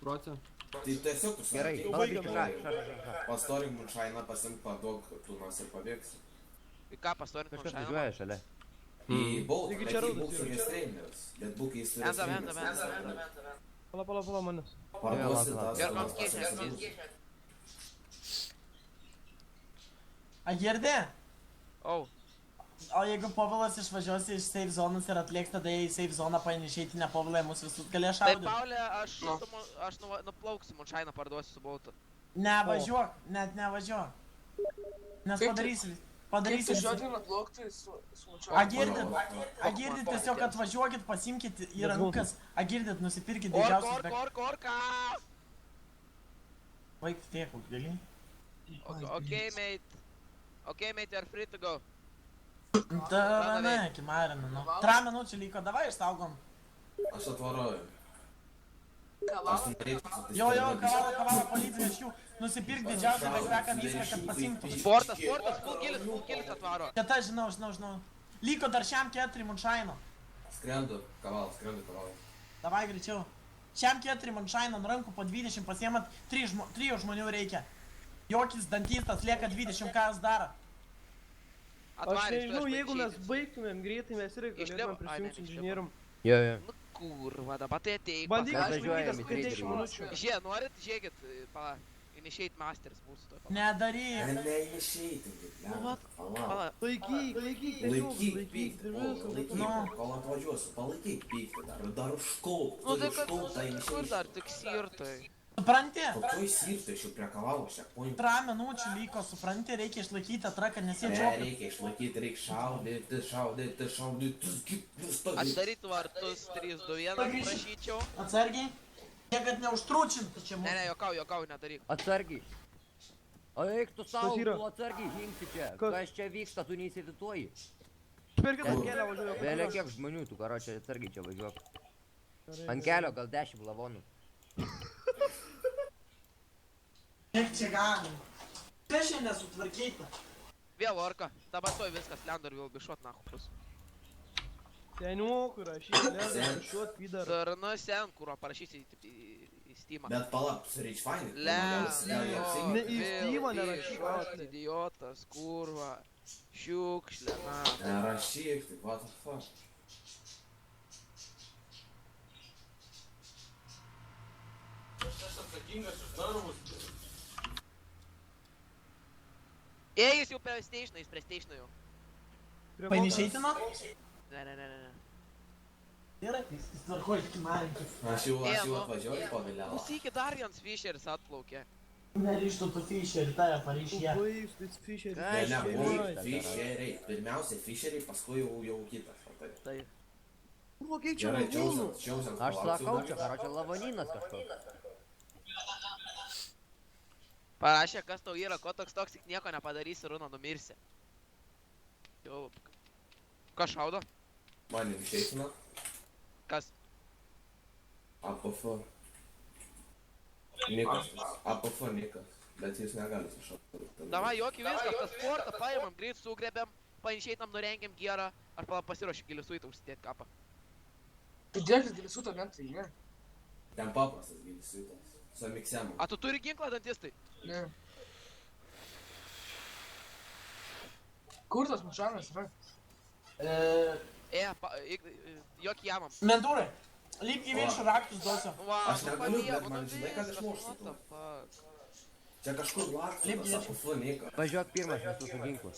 procė. Tai tiesiog tu Gerai, sakai. palaukit, ša. Pastorink Munšainą, pasimk, paduok, tu nors ir pabėgsi. Į ką pastorint Kažkas Munšainą? važiuoja šalia. Į Bolt, Taigi bet čia į raudas Bolt yra. restrainers. Bet būk jis Enza, restrainers. Pala manęs. Parduosi tas. Ir man keičia. A girdė? O, O jeigu Povilas išvažiuos iš safe zonas ir atlieks, tada į safe zoną paini išeiti, ne Povilai, mus visus galės tai šaudyti. Paulė, aš nuplauksiu Munšainą, parduosiu su Boltu. Nevažiuok, net nevažiuok. Nes padarysi Kaip tu visi. žodžiu nuplaukti su A girdit, tiesiog atvažiuokit, pasimkit į rankas. A girdit, nusipirkit didžiausius Orka! Baig tiek, gali? Okay, mate, you're free to go. Da, ne, kimarina, nu. 3 minučių liko, davai išsaugom. Aš atvaroju. Kavalą. Jo, kavalą policija iš jų. Nusipirk didžiausią backpacką viską, kad pasimtų. Sportas, full killis atvaro. Čia ta, žinau. Liko dar šiam 4 Munšaino. Skrendu, kavalas. Davai greičiau. Šiam 4 Munšaino ant rankų po 20 pasiemat, 3 žmonių reikia. Jokis dantistas lieka 20, ką jis daro. Aš nežinau, jeigu mes baigtumėm greitai, mes irgi galėtumėm prisijungti su inžinierium. Jo. Nu kurva, dabar tai ateik. Bandykit Važiuojam į išlaikyti 10 trailerį. minučių. Žie, norit, žiūrėkit, pala, initiate masters mūsų to. Nedaryk. Neišeiti. Pala, Laikyk, Laikyk pyktį, Nu. kol atvažiuosiu, palaikyk pyktį dar užkauk, nu tai užkauk tą kur išeiti. dar tik sirtai. Supranti? Kokioj sirtai, aš jau prie kavalo šiek point. 3 minučių liko, supranti, reikia išlaikyti atraką, nes jie Ne, džiaugia. reikia išlaikyti, reikia šaudyti, Atidaryt vartus 3, 2, 1, prašyčiau. Atsargiai. Tiek, kad neužtrūčintų čia Ne, mūsų. jokau, nedaryk. Atsargiai. O eik tu savo, yra? tu atsargiai žingsį čia. Kas? Kas čia vyksta, tu neįsivituoji. Pirkit ant kelio važiuoju. Vėlia kiek žmonių, tu karočią atsargiai čia važiuok. Ant kelio gal 10 lavonų. Kiek čia galim? Kas čia nesutvarkyta? Vėl orka, dabar toj viskas, lendo ir vėl bišuot nachupus. Seniuk, rašyk, lezą, šiuot pydar. Darna sen, kuro parašysi į Steamą. Bet pala, sureich fainai. Ne, į Steamą nerašyk, aš ne. Idiotas, kurva, šiukšlė, na. Nerašyk, tai what the fuck. Jis jau prie stationą jau. Paini išeiti nuo? Ne. Gerai, jis tvarkoja tik malintis. Aš jau atvažiuoju pavėliau. Klausykit, dar vienas Fisheris atplaukė. Neryštų tu Fisherį, tave pareiš jie. Baigš, tai Fisheris. Fisheriai. Pirmiausia Fisheriai, paskui jau kitas. Tai. Kurva, kiek čia Gerai, lavonų? čiausiant. Aš sakau, čia karočią lavoninas kažkoks. Parašė, kas tau yra, ko toks, tik nieko nepadarysi, Runa, numirsi. Jau. Kas šaudo? Man išeisina. Kas? APF. Nikas. APF Nikas. Bet jis negali sušaukti. Davai, jokį viskas, tą sportą paimam, greit sugrebėm, painšeitam, nurengiam gerą, ar pasiruošiu gilisuitą užsidėt kapą. Tu dėkis gilisuto mentai, ne? Ten paprastas gilisuitas. Su miksemu. A tu turi ginklą dantistai? Ne. Kur tas Munšainas yra? Jokį jamam. Mentūrai, lipk į viršų raktus duosiu. Va, Aš negaliu, bet man žinai, kad išlošti tu. Čia kažkur laksto tas APF Nikas. Važiuok pirmas visus su ginklu.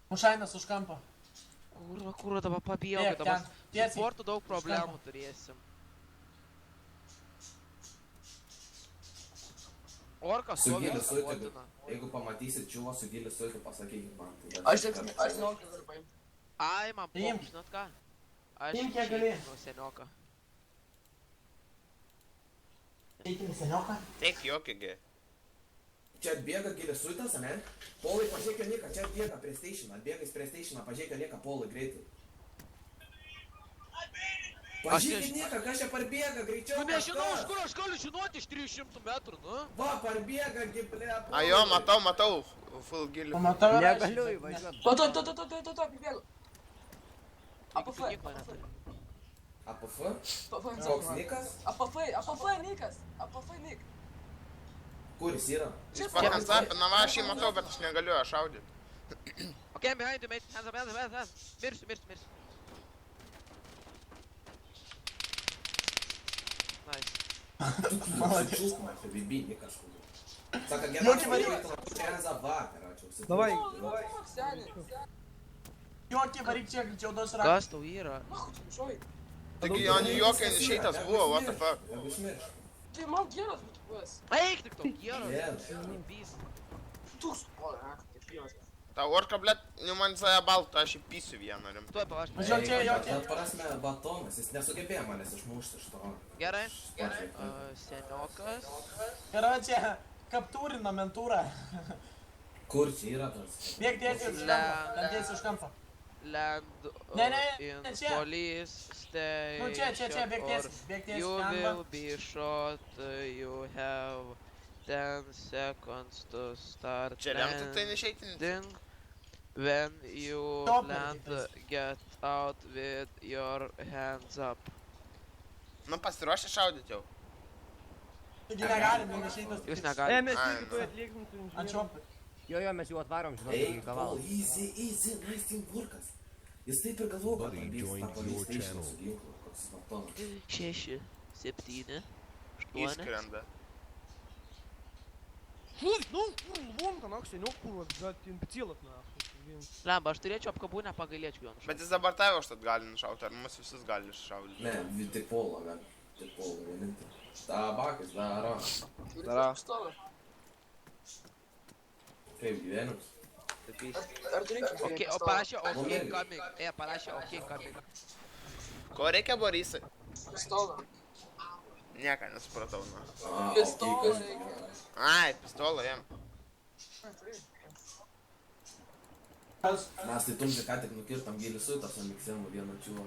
Munšainas už kampą. Kurva, dabar pabijau, Tiek, dabar ten, su tiesiai. sportu daug problemų turėsim. Orkas Su stovi gilisuitu, suotina. jeigu pamatysit čiūvą su gilisuitu, pasakykit man. Aš 19 galiu paimti. Ai, man Imk. pop, žinot ką? Aš Imk, kiek gali. nuo senioką. Eikime senioką. Eik jokigi. Čia atbėga gilisuitas, ane? Polai, pažiūrėk Niką, čia atbėga prie stationą. Atbėga prie stationą, pažiūrėk Niką, Polai, greitai. Pažiūrėk Niką, kas čia parbėga, greičiau. Nu nežinau, kažkas. iš kur aš galiu žinoti iš 300 metrų, nu? Va, parbėga, ble. A jo, matau. Full gilių. Pamatau ir aš. Negaliu įvažiuot. To, pribėgu. APF. Nieko neturi. APF? APF. Koks nikas? APF nikas. APF nik. Kur jis yra? Jis pats apina, va, aš jį matau, bet aš negaliu šaudyti. Okay, I'm behind you, mate. Hands up. Mirsiu. Nice. Чух, мать, биби, nikas. Saka, Joki, gerai, varyk. Hands up vakarą, čia užsitikrinti. Davai. Joki, varyk čia, greičiau duos ranką. Kas tau yra? Nahų tu nušovai. Taigi jo jokia išeitas buvo, what the fuck. Jeigu išmirš. Tai man geras būtų buvęs. Eik tik tau, geras. Yes. Tūks. O, ne, kaip jos. Ta orka, blėt, nu man zaebal, tai aš įpysiu vieną rimtą. Tuoj pavažiuoju. Važiuok čia, Joki. Ta prasme, batonas, jis nesugebėjo manęs išmušti iš to. Gerai. Gerai. Seniokas. Yra čia, kaptūrina mentūrą. Kur čia yra tas? Bėk tiesiai iš kampo. Ten tiesiai iš kampo. Land Ne, in čia. police station. Nu, čia, bėg tiesiai. Bėg tiesiai You iš kampo. will be shot. You have 10 seconds to start Čia rimtą tai neišeitinti. landing. When you Stop land, it. get out with your hands up. Nu pasiruošę šaudyti jau. Taigi negalim, jau išeitas. Jūs E, negalite. mes Ai, irgi nu. tuoj atliekam tų inžinierių. Ančiopai. Jo, mes jau atvarom, žinau, Eik, į kavalą. easy, nice team workas. Jis taip ir galvoja, kad Buddy pabėgs tą joined police your station channel. su ginklu, koks batonas. 6, 7, 8. Įskrenda. Ну, вон там, нахуй, сенек, kurva, bet impicelas, nahui. Lemba, aš turėčiau apkabūnę, pagailėčiau jo. Bet jis dabar tave užtat gali nušauti, ar mus visus gali iššaudyti. Ne, tik polo gali. Tik polo vienintelį. Tabakis daro. Daro. Kaip gyvenimas? Ar tu reikia? Okay, o parašė OK coming. Parašė OK coming. Ko reikia, Borisai? Pistolą. Nieką nesupratau, nu. Pistolą reikia. Ai, pistolą jam. Mes tai tumti ką tik nukirtam gėlį suitą su Miksemu vienu čiūvu.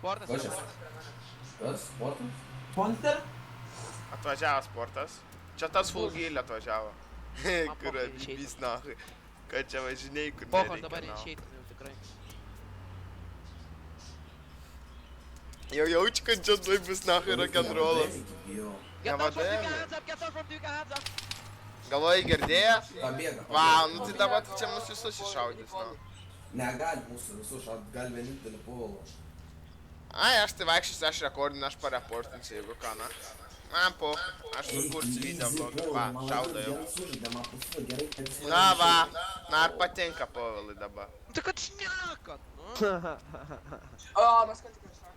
Portas. Ko čia? Kas? Sportas? Monster? Atvažiavo sportas. Čia tas full gilė atvažiavo. Kur pochui, abibys, nahui. Kad čia važiniai, kur Pocho, aš dabar nereikia, nahui. išeitum jau tikrai. Jau jaučiu, kad čia tuoj bus nahui rock'n'rollas. Jo. Get out from Nevadėjome. the hands up, get out from the hands up. Galvoji girdėjo? Pabėga. Vau, nu tai dabar čia mus visus iššaudys, nu. Negali mūsų visų šaut, gali vienintelį polo. Ai, aš tai vaikščiosiu, aš rekordinu, aš pareportinsiu, jeigu ką, na. Man po, aš sukursiu video vlogą, va, šaudo jau. Gerai sužaidėm, apufu, gerai, kad jis Na va, na ar patinka Povilai dabar. Tai kad šnekat, nu. O, mes ką tik kažką.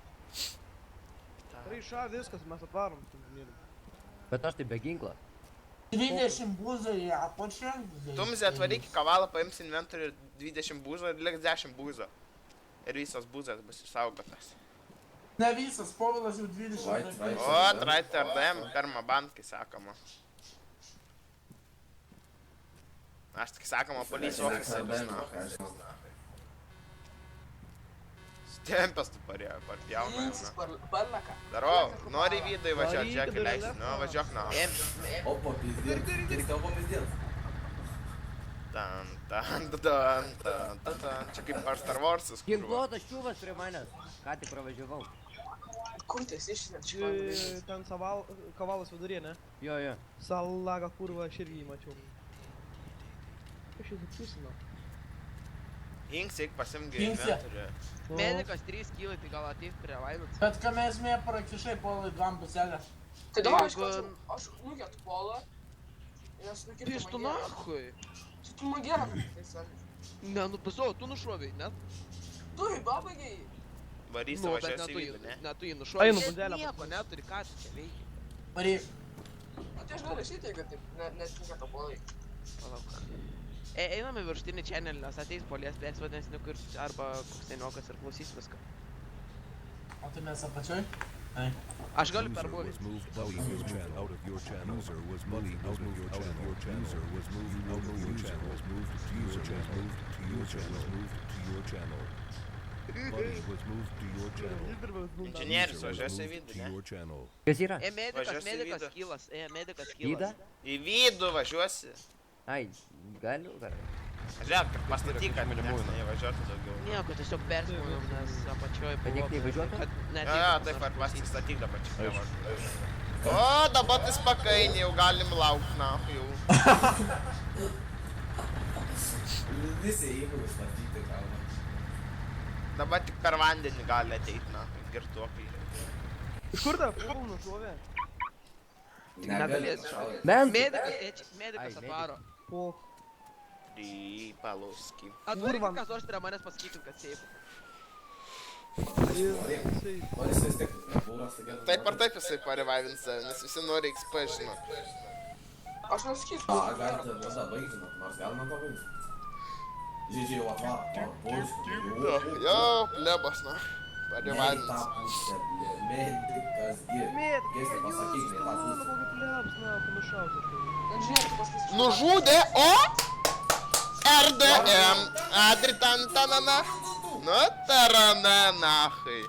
Raiša, viskas, mes atvarom tų inžinierių. Bet aš tai be ginklo. 20 būzų į apačią. Tumzė atvaryk į kavalą, paims inventorių ir 20 būzo ir liks 10 būzo. Ir visos būzas bus išsaugotas. Ne visas, Povilas jau 20. Right. O, right RDM, perma bandkai sakoma. Aš tik sakoma, policijos oficeris, na. Stempės tu parėjo, partjauna jau, Linsis na. barlaka. Darau, nori vidai važiuot, žiūrėk, leisi, nu, važiuok, na. Opa, pizdėl. Tik tavo pizdėl. Tan. Čia kaip ar Star Wars'as, kur va. Ginkluotas čiūvas prie manęs. Ką tik pravažiavau. Kur tu esi išsinant šitą? Ten kavalas viduryje, ne? Jo. Salaga, kurva, aš irgi jį mačiau. Aš jį zapusinu. Hinks, eik pasimgi Hinksi. inventorių. Medikas 3 kilai, tai gal ateik prie laimės. Bet ką mes esmė prakišai Povilai 2 puselę. Tai dabar Jeigu- aš nukėtų polą. Ir aš nukirtų Pištu nahui. Tai tu magėrą, tai sakė. Ne, nu pasau, tu nušovei, ne? Tu į babaigai. Varys Nu, bet važiuosi ne tu vidų, ne? jį- ne tu jį nušovei. Einu, Šiaip bundelę Nieko pasiimsiu. neturi, ką tu čia veiki. Varyk. Na tai aš galiu išeiti, jeigu taip netinka to polai. Palauk. Einam į viršutinį channel, nes ateis polies, bėgs vadinasi nukurs arba koks seniokas ir klausys viską. O tai mes apačioj? Aš galiu per User buvį. was moved out of your channel. Out of your channel. User was moved out of your channel. User was moved out of your channel. Was moved to your channel. Moved to your channel. Moved to your channel. Buddy was moved to your channel. Inžinierius User was važiuosi į moved vidų, to ne? your channel. Kas yra? Medikas Važiuosi į kilas, medikas Įda? kilas. Į vidų važiuosi. Ai, galiu. Žiūrėk, tik pastatyk, kad nieks neįvažiuotų daugiau. Nieko, tiesiog perspaudom, nes apačioj Kad nieks neįvažiuotų? Jo, taip ar pasistatyk dabar čia prie vartų. O, dabar tai spakainį jau galim laukt, na, jau. Visi įgulus matyti kalbą. Dabar tik per vandenį gali ateit, na, girtuokliai. Iš kur tą pūnų šovė? Negalės šaudyti. Medikas atvaro. Po. Į Paluskį. Atvaryk, kas nors prie manęs pasakytum, kad seifų. Nori vis tiek būras, tai gerai. Taip ar taip jisai parevivins save, nes visi nori XP, žinot. Aš nesakysiu. Galite tada baigti, nors galima pabaigti. Žiūrėjau, jau atvaro. Jo, plebas, na. Parevivins. Medikas gir. Gėsti pasakyk, ne tą pusę. Nužudė, o? RDM. Adritantanana. Nu, tarana, nachai.